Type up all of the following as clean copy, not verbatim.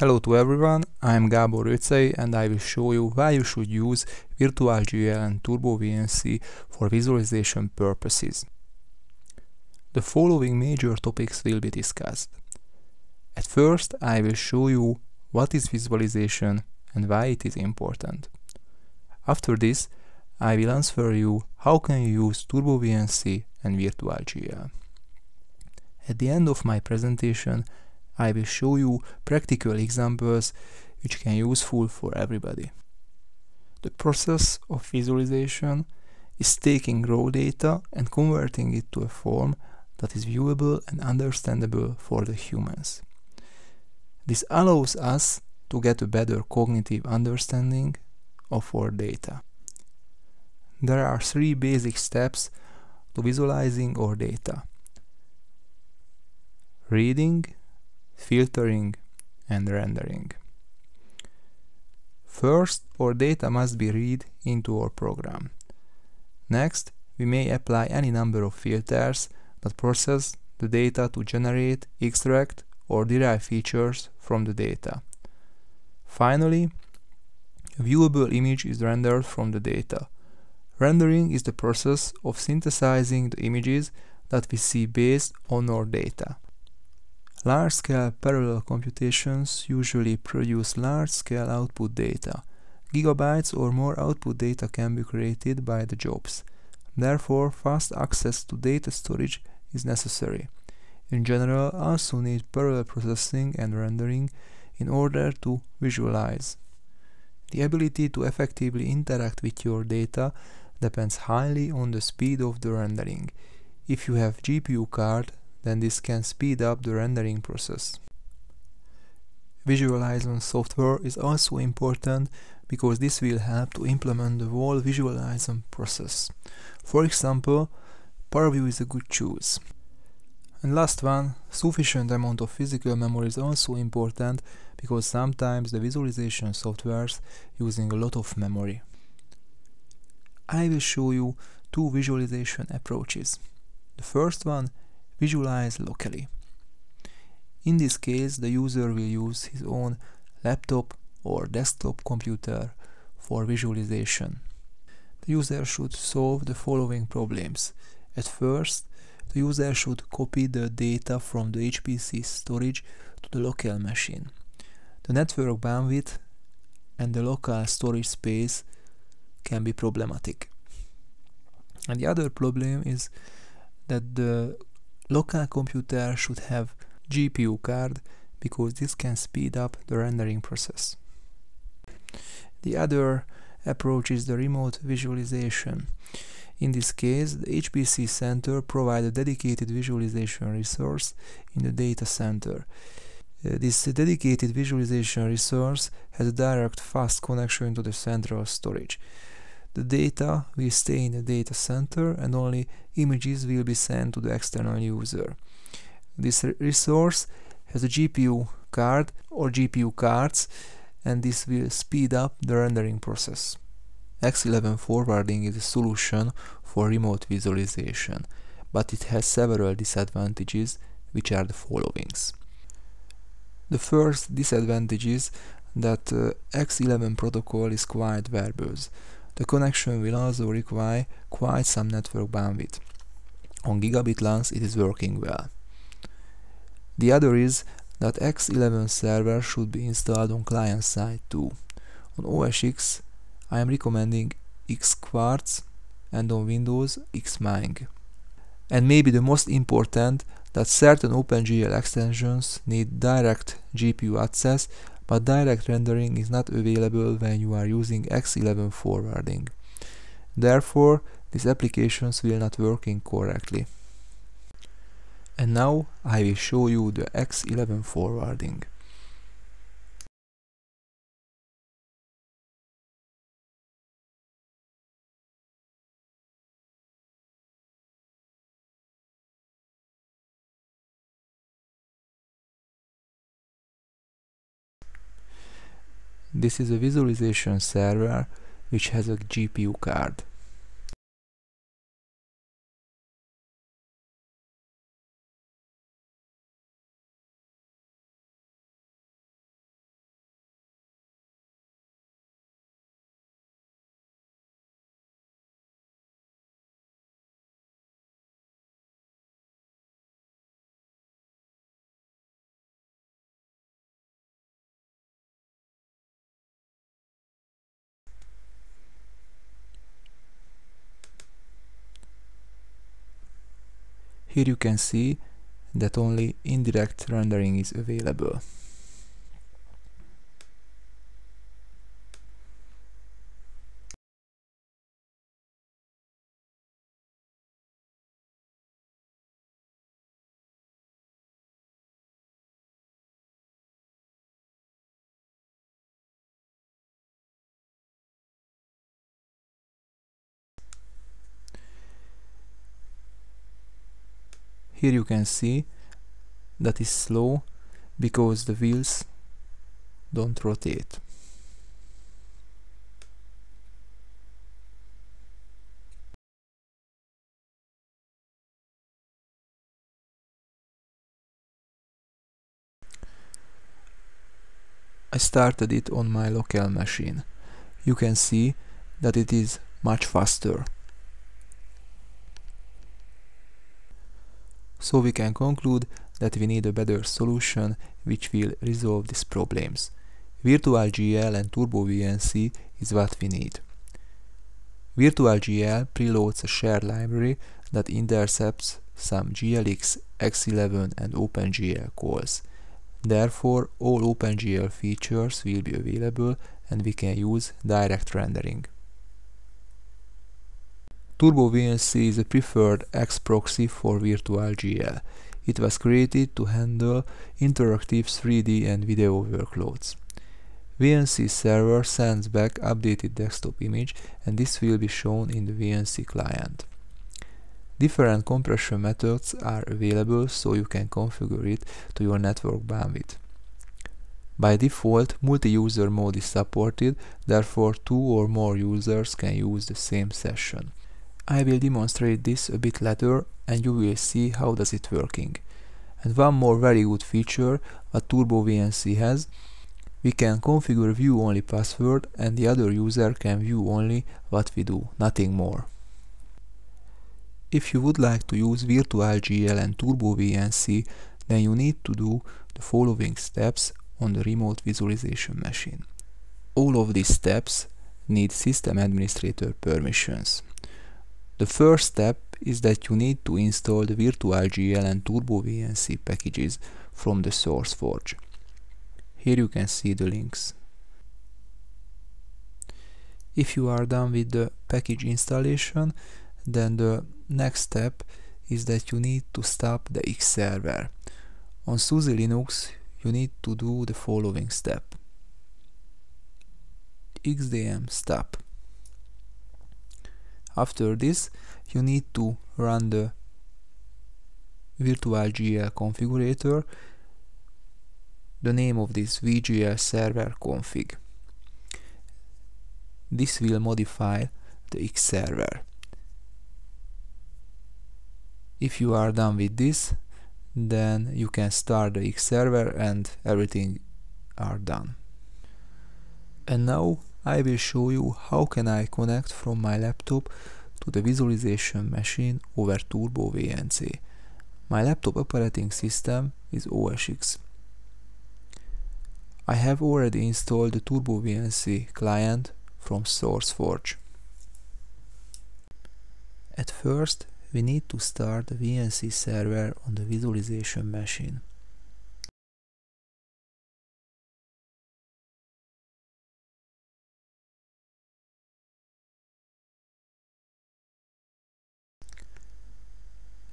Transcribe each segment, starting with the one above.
Hello to everyone, I am Gábor Öcei and I will show you why you should use VirtualGL and TurboVNC for visualization purposes. The following major topics will be discussed. At first, I will show you what is visualization and why it is important. After this, I will answer you how can you use TurboVNC and VirtualGL. At the end of my presentation, I will show you practical examples which can be useful for everybody. The process of visualization is taking raw data and converting it to a form that is viewable and understandable for the humans. This allows us to get a better cognitive understanding of our data. There are three basic steps to visualizing our data: reading, filtering, and rendering. First, our data must be read into our program. Next, we may apply any number of filters that process the data to generate, extract, or derive features from the data. Finally, a viewable image is rendered from the data. Rendering is the process of synthesizing the images that we see based on our data. Large-scale parallel computations usually produce large-scale output data. Gigabytes or more output data can be created by the jobs. Therefore, fast access to data storage is necessary. In general, also need parallel processing and rendering in order to visualize. The ability to effectively interact with your data depends highly on the speed of the rendering. If you have GPU card, then this can speed up the rendering process. Visualization software is also important because this will help to implement the whole visualization process. For example, ParaView is a good choice. And last one, sufficient amount of physical memory is also important because sometimes the visualization softwares using a lot of memory. I will show you two visualization approaches. The first one, visualize locally. In this case, the user will use his own laptop or desktop computer for visualization. The user should solve the following problems. At first, the user should copy the data from the HPC storage to the local machine. The network bandwidth and the local storage space can be problematic. And the other problem is that the local computer should have GPU card because this can speed up the rendering process. The other approach is the remote visualization. In this case, the HPC center provides a dedicated visualization resource in the data center. This dedicated visualization resource has a direct fast connection to the central storage. The data will stay in the data center and only images will be sent to the external user. This resource has a GPU card or GPU cards, and this will speed up the rendering process. X11 forwarding is a solution for remote visualization, but it has several disadvantages, which are the followings. The first disadvantage is that X11 protocol is quite verbose. The connection will also require quite some network bandwidth. On gigabit LANs it is working well. The other is that X11 server should be installed on client side too. On OS X I am recommending Xquartz and on Windows Xming. And maybe the most important, that certain OpenGL extensions need direct GPU access, but direct rendering is not available when you are using X11 forwarding. Therefore, these applications will not working correctly. And now I will show you the X11 forwarding. This is a visualization server which has a GPU card. Here you can see that only indirect rendering is available. Here you can see that is slow because the wheels don't rotate. I started it on my local machine. You can see that it is much faster. So we can conclude that we need a better solution which will resolve these problems. VirtualGL and TurboVNC is what we need. VirtualGL preloads a shared library that intercepts some GLX, X11 and OpenGL calls. Therefore, all OpenGL features will be available and we can use direct rendering. TurboVNC is a preferred X proxy for VirtualGL. It was created to handle interactive 3D and video workloads. VNC server sends back updated desktop image and this will be shown in the VNC client. Different compression methods are available so you can configure it to your network bandwidth. By default, multi-user mode is supported, therefore 2 or more users can use the same session. I will demonstrate this a bit later and you will see how does it working. And one more very good feature what TurboVNC has, we can configure view only password and the other user can view only what we do, nothing more. If you would like to use VirtualGL and TurboVNC, then you need to do the following steps on the remote visualization machine. All of these steps need system administrator permissions. The first step is that you need to install the VirtualGL and TurboVNC packages from the SourceForge. Here you can see the links. If you are done with the package installation, then the next step is that you need to stop the X server. On SUSE Linux, you need to do the following step. xdm stop. After this, you need to run the VirtualGL configurator. The name of this VGL server config. This will modify the X server. If you are done with this, then you can start the X server and everything are done. And now I will show you how can I connect from my laptop to the visualization machine over TurboVNC. My laptop operating system is OS X. I have already installed the TurboVNC client from SourceForge. At first, we need to start the VNC server on the visualization machine.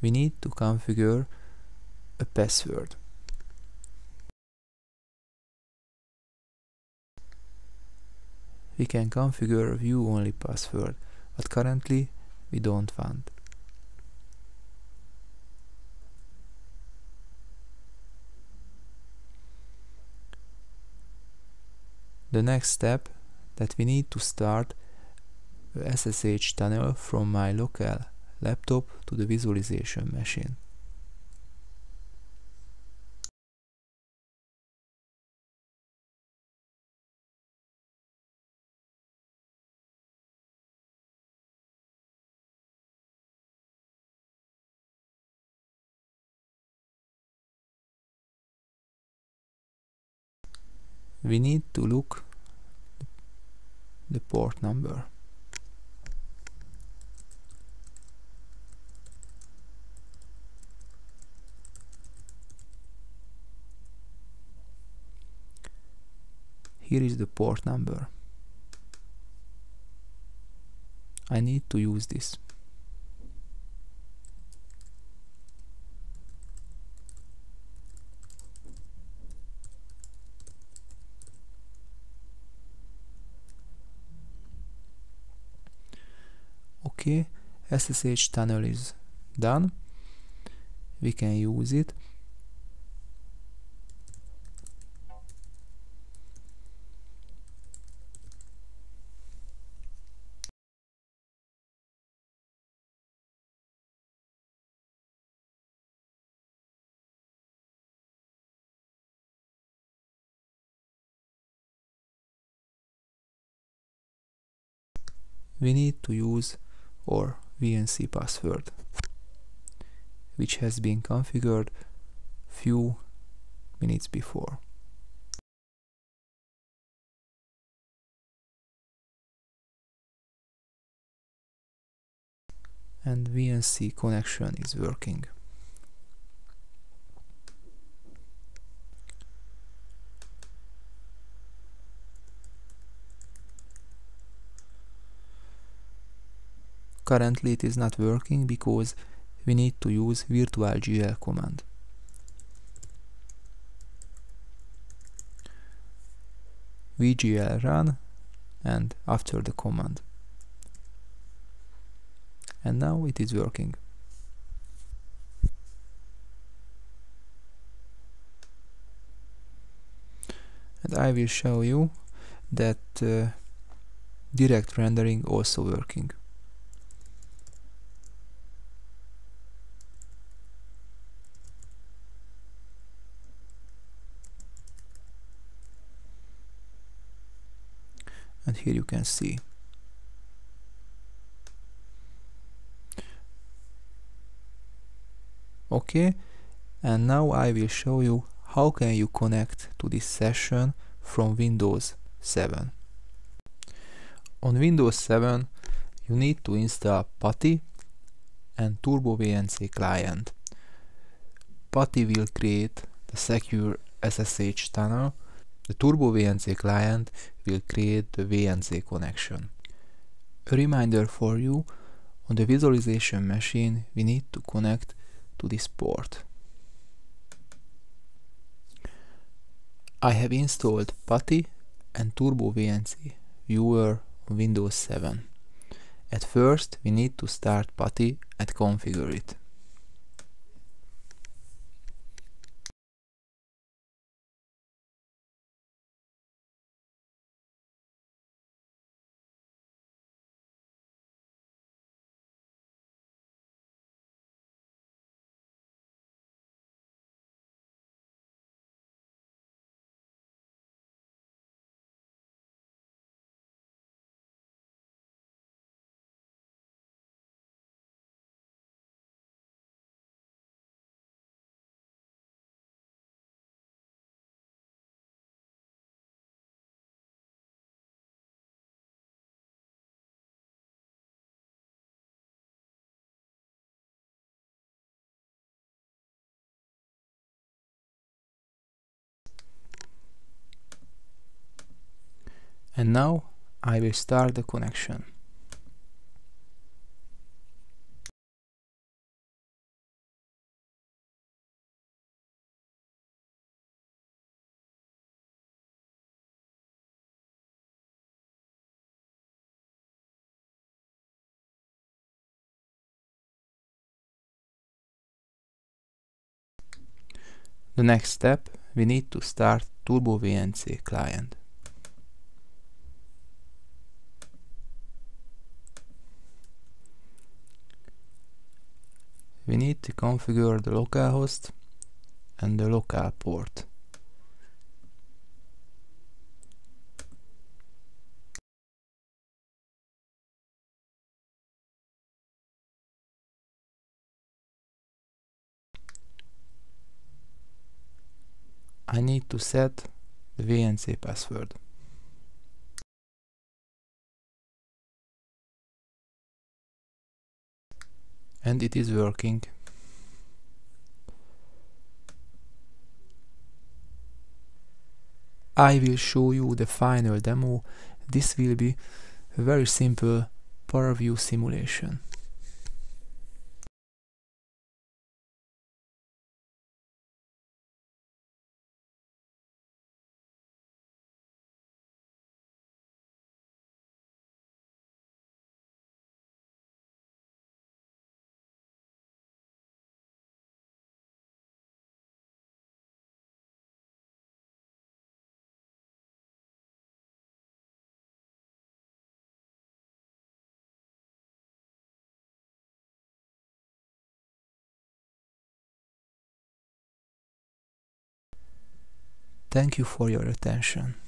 We need to configure a password. We can configure a view-only password, but currently we don't want. The next step that we need to start a SSH tunnel from my local laptop to the visualization machine. We need to look the port number. here is the port number. I need to use this. Okay, SSH tunnel is done. We can use it. We need to use our VNC password, which has been configured few minutes before. And VNC connection is working. Currently it is not working because we need to use virtualgl command. VGL run and after the command. And now it is working. And I will show you that direct rendering also working. And here you can see. Okay, and now I will show you how can you connect to this session from Windows 7. On Windows 7 you need to install PuTTY and TurboVNC client. PuTTY will create the secure SSH tunnel. The TurboVNC client will create the VNC connection. A reminder for you, on the visualization machine we need to connect to this port. I have installed PuTTY and TurboVNC viewer on Windows 7. At first we need to start PuTTY and configure it. And now I will start the connection. The next step, we need to start TurboVNC client. We need to configure the localhost and the local port. I need to set the VNC password. And it is working. I will show you the final demo. This will be a very simple ParaView simulation. Thank you for your attention.